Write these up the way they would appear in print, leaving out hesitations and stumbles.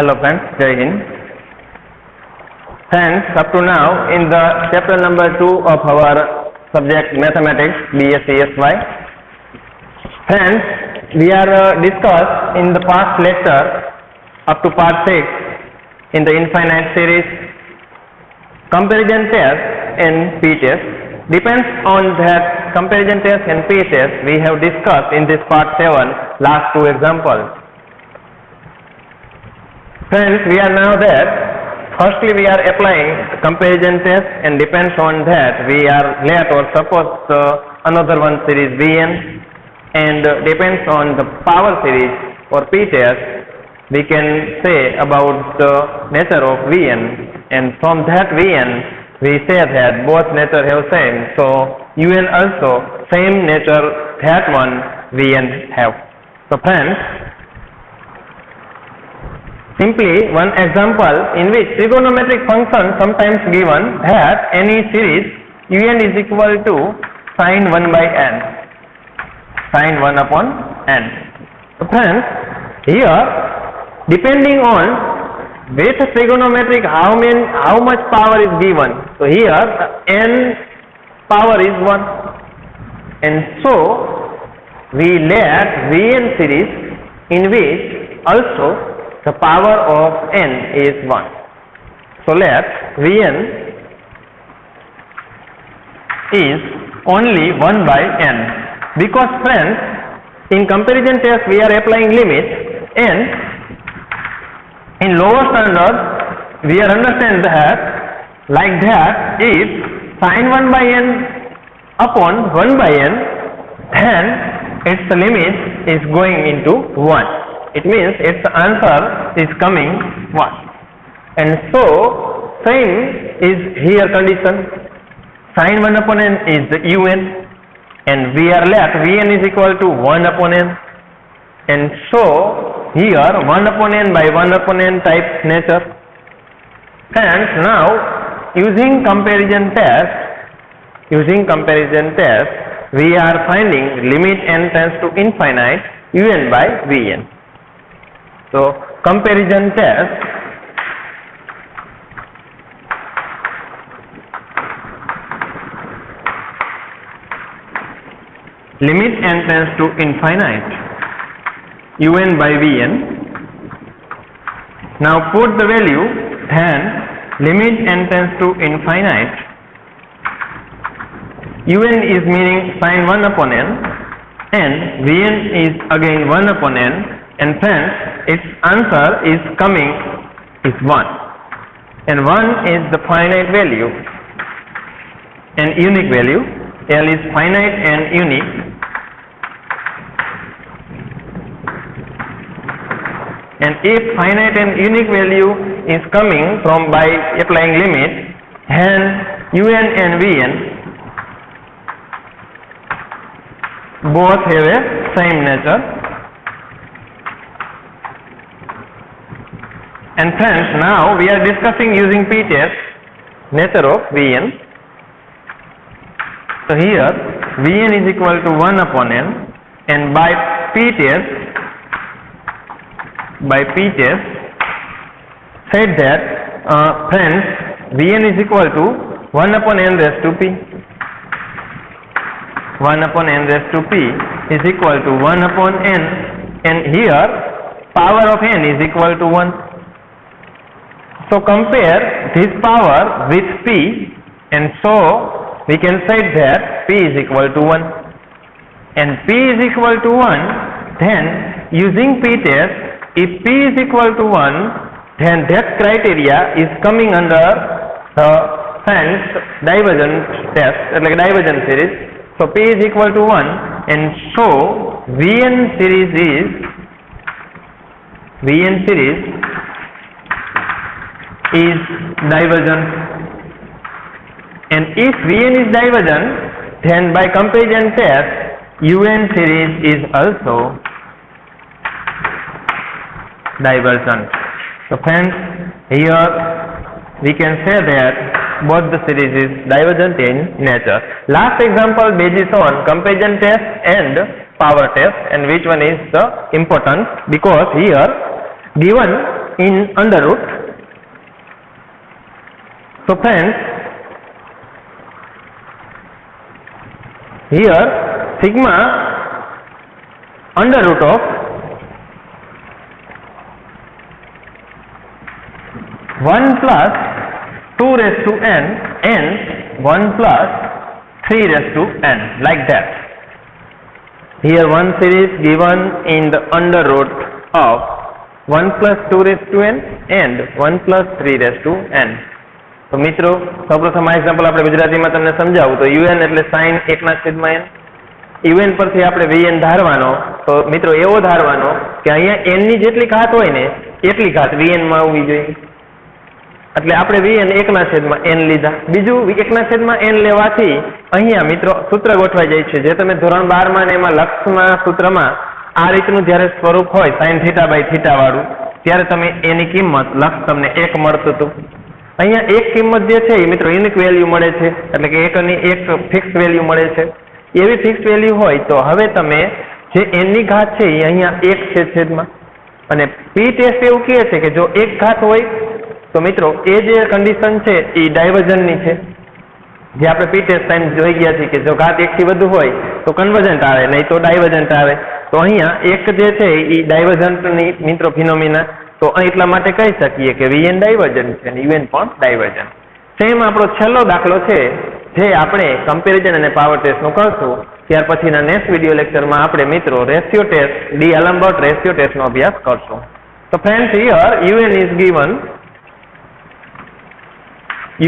Hello friends, Jai Hind. Friends, up to now in the chapter number 2 of our subject Mathematics BSc-SY. Friends, we are discussed in the past lecture up to part 6 in the infinite series comparison test and p-test. Depends on that comparison test and p-test we have discussed in this part 7 last two examples. Friends, we are now that firstly we are applying comparison test, and depends on that we are let or suppose another one series Vn, and depends on the power series or p-test we can say about the nature of Vn, and from that Vn we say that both nature have same, so Un also same nature that one Vn have. So friends, simply one example in which trigonometric function sometimes given that any series Un is equal to sine 1 by n, sine 1 upon n. So friends, here depending on with trigonometric how much power is given, so here n power is 1, and so we let Vn series in which also the power of n is 1. So let Vn is only 1 by n, because friends in comparison test we are applying limit, and in lower standard we are understand that like that if sine 1 by n upon 1 by n, then its limit is going into 1. It means its answer is coming 1, and so same is here condition. Sine 1 upon n is the Un, and we are left Vn is equal to 1 upon n, and so here 1 upon n by 1 upon n type nature. And now using comparison test we are finding limit n tends to infinite Un by Vn. So comparison test, limit n tends to infinite Un by Vn. Now put the value, then limit n tends to infinite, Un is meaning sine 1 upon n, and Vn is again 1 upon n, and friends its answer is coming is 1, and 1 is the finite value and unique value. L is finite and unique, and if finite and unique value is coming from by applying limit, then Un and Vn both have a same nature. And friends, now we are discussing using p-test nature of Vn. So here Vn is equal to 1 upon n, and by p-test said that friends Vn is equal to 1 upon n raised to p. 1 upon n raised to p is equal to 1 upon n, and here power of n is equal to 1. So compare this power with p, and so we can say that p is equal to 1, and p is equal to 1, then using p-test, if p is equal to 1, then that criteria is coming under the friends divergent test, like divergent series. So p is equal to 1, and so Vn series is divergent, and if Vn is divergent, then by comparison test Un series is also divergent. So friends, here we can say that both the series is divergent in nature. Last example basis on comparison test and power test, and which one is the important, because here given in under root. So friends, here sigma under root of 1 plus 2 raised to n and 1 plus 3 raised to n, like that. Here one series given in the under root of 1 plus 2 raised to n and 1 plus 3 raised to n. તો મિત્રો સૌપ્રથમ આ example આપણે ગુજરાતીમાં તમને સમજાવું તો un એટલે sin 1/n. un પરથી આપણે vn ધારવાનો, તો મિત્રો એવો ધારવાનો કે અહીંયા n ની જેટલી ઘાત હોય ને એટલી ઘાત vn માં આવવી જોઈએ. એટલે આપણે vn 1/n લીધા. બીજું 1/n લેવાથી અહીંયા મિત્રો સૂત્ર ગોઠવાઈ જાય છે, જે તમે ધોરણ 12 માં ને એમાં લક્ષમાં સૂત્રમાં આ રીતનું જ્યારે સ્વરૂપ હોય sin θ/θ વાળું, ત્યારે તમે એની કિંમત લક્ષ તમને 1 મળતું હતું. અહીંયા એક કિંમત જે છે એ મિત્રો યુનિક વેલ્યુ મળે છે, એટલે કે એકની એક ફિક્સ વેલ્યુ મળે છે. એવી ફિક્સ વેલ્યુ હોય તો હવે તમે જે n ની ઘાત છે એ અહીંયા 1 છે છેદમાં, અને p ટેસ્ટ એવું કહે છે કે જો એક ઘાત હોય તો મિત્રો એ જે કન્ડિશન છે એ ડાયવર્જન્ટની છે, જે આપણે p ટેસ્ટ સાઇન જોઈ ગયા છે કે જો ઘાત 1 થી વધુ હોય તો કન્વર્જન્ટ આવે, નહીં તો ડાયવર્જન્ટ આવે. તો અહીંયા એક જે છે એ ડાયવર્જન્ટની મિત્રો ફિનોમિના, તો એટલા માટે કહી શકીએ કે vn ડાયવર્જન્ટ છે અને un પણ ડાયવર્જન્ટ. સેમ આપણો છેલ્લો દાખલો છે જે આપણે કમ્પેરિઝન અને પાવર ટેસ્ટનું કરશું. ત્યાર પછીના નેક્સ્ટ વિડીયો લેક્ચરમાં આપણે મિત્રો રેશિયો ટેસ્ટ, ડી-એલેમ્બર્ટ રેશિયો ટેસ્ટનો અભ્યાસ કરશું. તો friends, here un is given,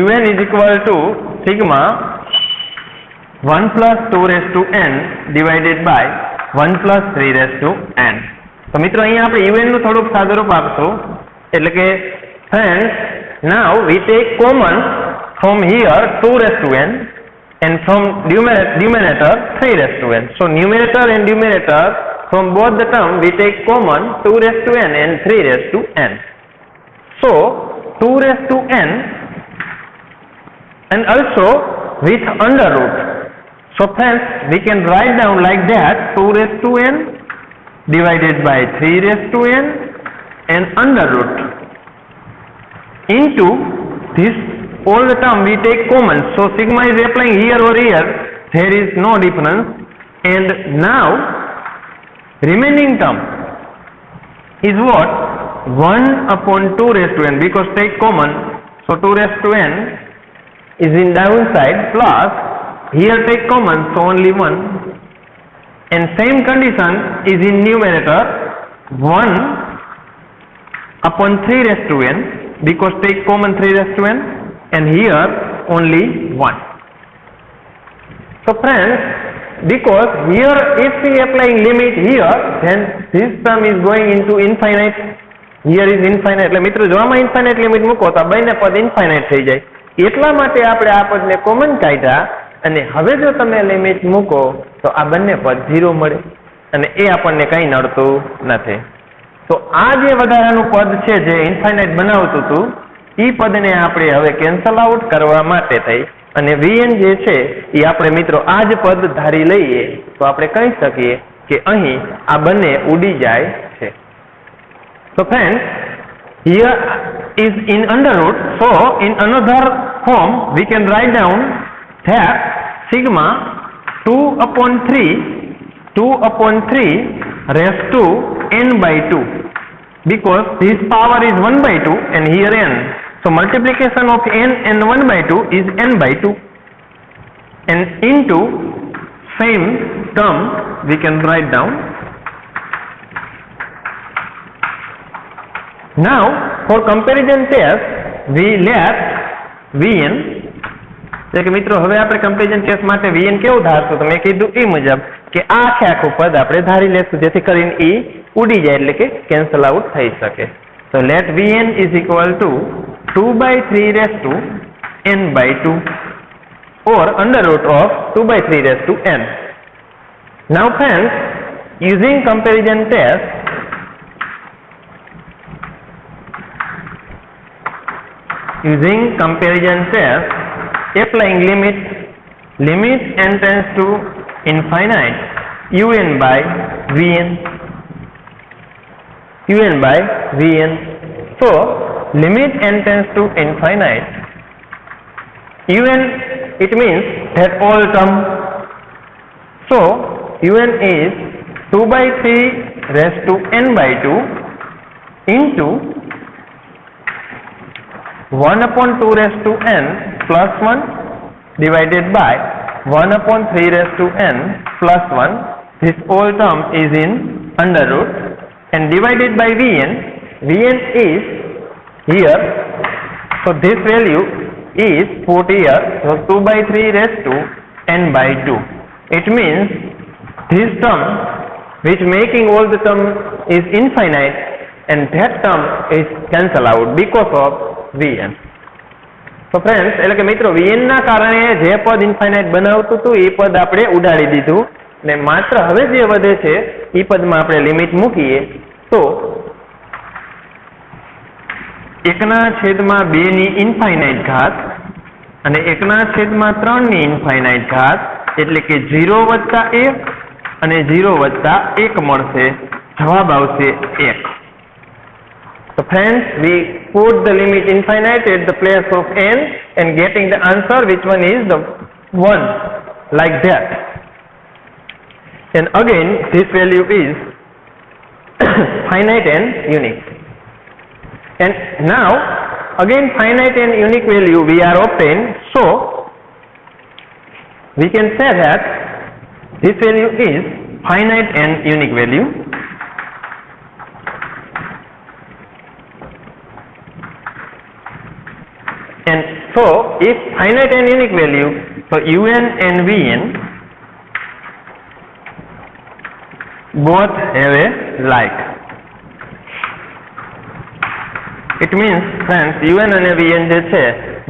un is equal to sigma 1 plus 2 raised to n divided by 1 plus 3 raised to n. તો મિત્રો અહીંયા આપણે un નું થોડુંક સાદુરૂપ આપશું, એટલે કે friends, now we take common from here 2 raised to n and from denominator 3 raised to n. So numerator and numerator, from both the term we take common 2 raised to n and 3 raised to n. So 2 raised to n and also with under root. So friends, we can write down like that, 2 raised to n divided by 3 raised to n and under root into this, all the term we take common. So sigma is applying here or here, there is no difference. And now remaining term is what? 1 upon 2 raised to n, because take common. So 2 raised to n is in downside, plus here take common, so only 1. And same condition is in numerator, 1 upon 3 raised to n, because take common 3 raised to n, and here only 1. So friends, because here if we applying limit here, then this term is going into infinite. Here is infinite. એટલે મિત્રો જો આમાં infinite limit મૂકો તો બંને પદ infinite થઈ જાય. એટલા માટે આપણે આ પદને કોમન કાઢ્યા, અને હવે જો તમે લિમિટ મૂકો તો આ બંને પદ 0 મળે, અને એ આપણને કંઈ નડતું નથી. તો આ જે વધારાનું પદ છે જે ઇન્ફાઇનાઇટ બનાવતું હતું, એ પદને આપણે હવે કેન્સલ આઉટ કરવા માટે થઈ અને vn જે છે એ આપણે મિત્રો આ જ પદ ધારી લઈએ તો આપણે કહી શકીએ કે અહીં આ બંને ઉડી જાય છે. So friends, here is in under root, so in another form we can write down that sigma 2 upon 3 raised to n by 2, because this power is 1 by 2 and here n. So multiplication of n and 1 by 2 is n by 2, and into same term we can write down. Now for comparison test we left vn. એટલે કે મિત્રો હવે આપણે comparison test માટે vn કેવું ધારશું, તો મેં કીધું એ મુજબ કે આ આખું પદ આપણે ધારી લેશું જેથી કરીને એ ઉડી જાય, એટલે કે કેન્સલ આઉટ થઈ શકે. So let vn is equal to 2 by 3 raised to n by 2, or under root of 2 by 3 raised to n. Now friends, using comparison test, applying limit n tends to infinite, un by vn So limit n tends to infinite, un it means that all term. So un is 2 by 3 raised to n by 2 into 1 upon 2 raised to n plus 1 divided by 1 upon 3 raised to n plus 1. This whole term is in under root and divided by Vn. Vn is here. So this value is put here. So 2 by 3 raised to n by 2. It means this term which making all the term is infinite and that term is cancel out because of Vn. So friends, એટલે કે મિત્રો Vn ના કારણે જે પદ infinite બનાવતું હતું એ પદ આપણે ઉડાડી દીધું ને માત્ર હવે જે વધે છે એ પદમાં આપણે લિમિટ મૂકીએ તો 1/2 ની ઇન્ફાઇનાઇટ ઘાત અને 1/3 ની ઇન્ફાઇનાઇટ ઘાત એટલે કે 0 વત્તા 1 અને 0 વત્તા 1 મળશે. જવાબ આવશે 1. So friends, we put the limit infinite at the place of n and getting the answer which one is the 1 like that. And again this value is finite and unique. And now again finite and unique value we are obtained. So we can say that this value is finite and unique value. And so if finite and unique value, so un and vn both have a like. It means friends un અને vn જે છે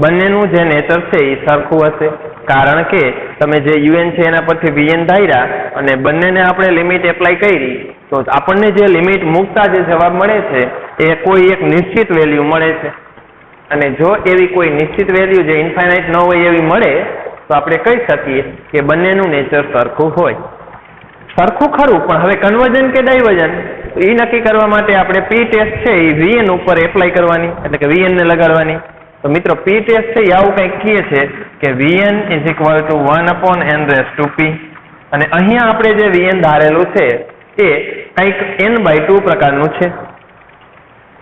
બંનેનું જે nature છે એ સરખું હશે કારણ કે તમે જે un છે એના પરથી vn ધાર્યા અને બંનેને આપણે લિમિટ એપ્લાય કરી તો આપણને જે લિમિટ મૂકતા જે જવાબ મળે છે એ કોઈ એક નિશ્ચિત વેલ્યુ મળે છે. અને જો એવી કોઈ નિશ્ચિત વેલ્યુ જે ઇન્ફાઇનાઇટ ન હોય એવી મળે તો આપણે કહી શકીએ કે બંનેનું નેચર સરખું હોય. સરખું ખરું પણ હવે કન્વર્જન કે ડાયવર્જન એ નક્કી કરવા માટે આપણે પી ટેસ્ટ છે એ વીએન ઉપર એપ્લાય કરવાની એટલે કે વીએન ને લગાડવાની. તો મિત્રો પી ટેસ્ટ છે એ આવું કંઈક કહે છે કે VN is equal to 1 upon N raise to P અને અહીંયા આપણે જે વીએન ધારેલું છે એ કંઈક n/2 પ્રકારનું છે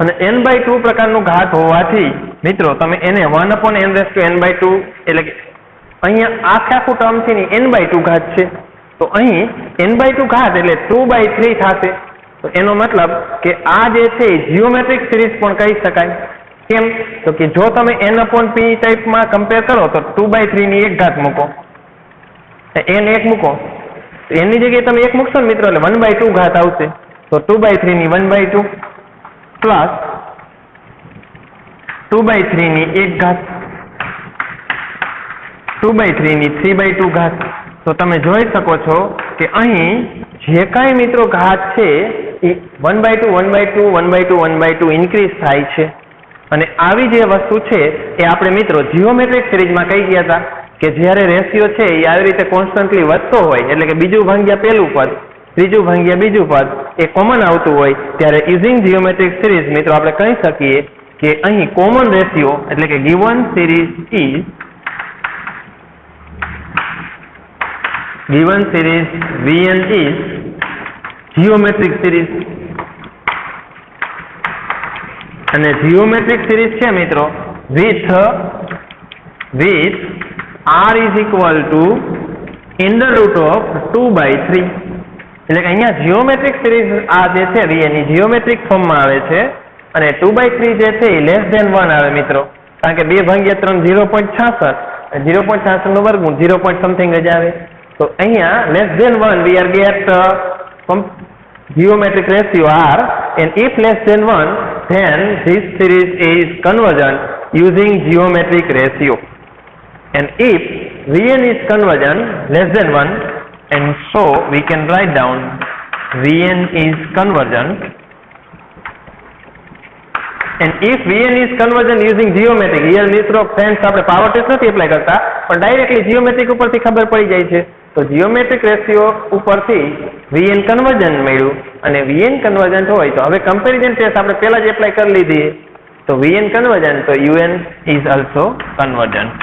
અને n/2 પ્રકારનું ઘાત હોવાથી મિત્રો તમે એને 1 upon n raised to n/2 એટલે કે અહીંયા આખું ટર્મ છે ને n/2 ઘાત છે તો અહીં n/2 ઘાત એટલે 2/3 થશે. તો એનો મતલબ કે આ જે છે જીઓમેટ્રિક સિરીઝ પણ કહી શકાય. કેમ તો કે જો તમે n upon p ટાઈપમાં કમ્પેર કરો તો 2/3 ની એક ઘાત મૂકો n એક મૂકો તો એની જગ્યાએ તમે એક મૂકશો ને મિત્રો એટલે 1/2 ઘાત આવશે. તો 2/3 ની 1/2 પ્લસ 2/3 ની એક ઘાત 2/3 ની 3/2 ઘાત. તો તમે જોઈ શકો છો કે અહીં જે કાંઈ મિત્રો ઘાત છે એ 1/2 1/2 1/2 1/2 ઇન્ક્રીઝ થાય છે અને આવી જે વસ્તુ છે એ આપણે મિત્રો જીઓમેટ્રિક સિરીઝમાં કહી ગયા હતા કે જ્યારે રેશિયો છે એ આવી રીતે કોન્સ્ટન્ટલી વધતો હોય એટલે કે બીજું ભાગ્યા પહેલું પદ ત્રીજું ભાગ્યા બીજું પદ એ કોમન આવતું હોય ત્યારે યુઝિંગ જીઓમેટ્રિક સિરીઝ મિત્રો આપણે કહી શકીએ કે અહીં કોમન રેશિયો એટલે કે given series Vn is geometric series અને geometric series છે મિત્રો with r is equal to under root of 2/3 એટલે કે અહીંયા geometric series આ જે છે Vn ની geometric ફોર્મમાં આવે છે અને 2/3 જે છે એ લેસ ધેન 1 આવે મિત્રો કારણ કે 2/3 0.66 0.66 નો વર્ગમૂળ 0. something જ આવે. તો અહીંયા less than 1 we are get geometric ratio r and if less than 1 then this series is convergent using geometric ratio and if Vn is convergent less than 1 and so we can write down Vn is convergent and if Vn is convergent using geometric here મિત્રો friends આપણે power test નથી apply કરતા પણ directly geometric ઉપરથી ખબર પડી જાય છે. તો જીઓમેટ્રિક રેશિયો ઉપરથી Vn કન્વર્જન્ટ મળ્યું અને Vn કન્વર્જન્ટ હોય તો હવે કમ્પેરિઝન ટેસ્ટ આપણે પહેલા જ એપ્લાય કરી લીધી So Vn convergent, so Un is also convergent.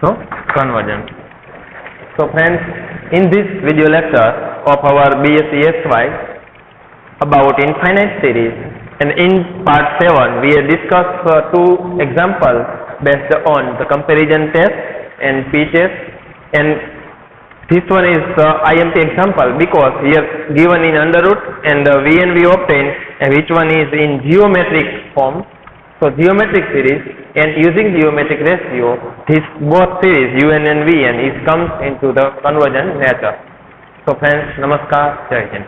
So convergent. So friends, in this video lecture of our BSc SY about infinite series, and in part 7 we have discussed two examples based on the comparison test and p-test, and this one is IMP example because here given in under root and the Vn we obtained, and which one is in geometric form. So geometric series, and using geometric ratio, this both series Un and Vn is comes into the convergent nature. So friends, namaskar, Jai Hind.